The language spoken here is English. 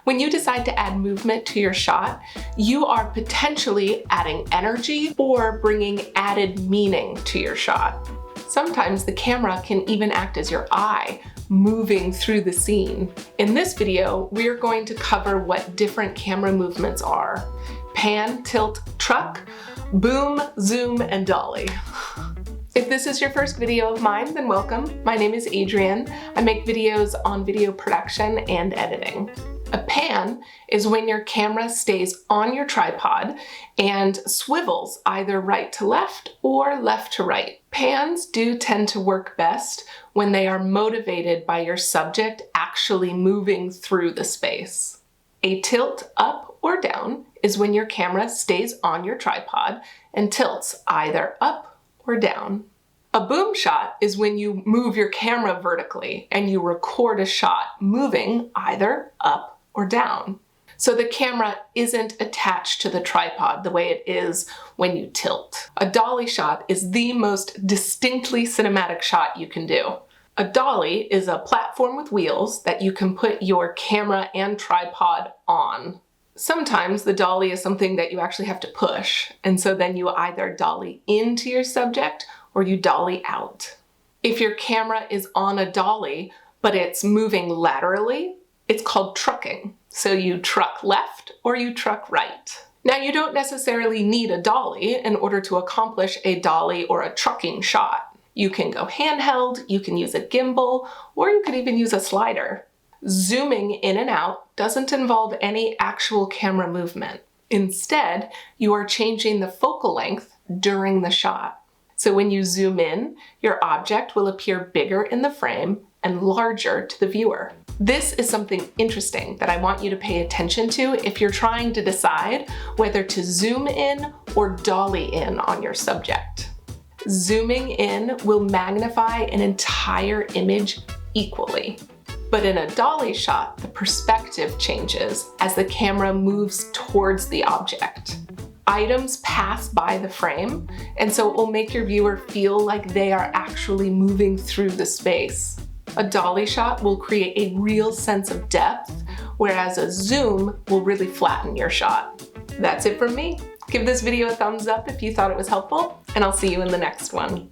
When you decide to add movement to your shot, you are potentially adding energy or bringing added meaning to your shot. Sometimes the camera can even act as your eye, moving through the scene. In this video, we're going to cover what different camera movements are: pan, tilt, truck, boom, zoom, and dolly. If this is your first video of mine, then welcome. My name is Adrienne. I make videos on video production and editing. A pan is when your camera stays on your tripod and swivels either right to left or left to right. Pans do tend to work best when they are motivated by your subject actually moving through the space. A tilt up or down is when your camera stays on your tripod and tilts either up or down. A boom shot is when you move your camera vertically and you record a shot moving either up or down. So the camera isn't attached to the tripod the way it is when you tilt. A dolly shot is the most distinctly cinematic shot you can do. A dolly is a platform with wheels that you can put your camera and tripod on. Sometimes the dolly is something that you actually have to push, and so then you either dolly into your subject or you dolly out. If your camera is on a dolly, but it's moving laterally, it's called trucking. So you truck left or you truck right. Now, you don't necessarily need a dolly in order to accomplish a dolly or a trucking shot. You can go handheld, you can use a gimbal, or you could even use a slider. Zooming in and out doesn't involve any actual camera movement. Instead, you are changing the focal length during the shot. So when you zoom in, your object will appear bigger in the frame and larger to the viewer. This is something interesting that I want you to pay attention to if you're trying to decide whether to zoom in or dolly in on your subject. Zooming in will magnify an entire image equally. But in a dolly shot, the perspective changes as the camera moves towards the object. Items pass by the frame, and so it will make your viewer feel like they are actually moving through the space. A dolly shot will create a real sense of depth, whereas a zoom will really flatten your shot. That's it from me. Give this video a thumbs up if you thought it was helpful, and I'll see you in the next one.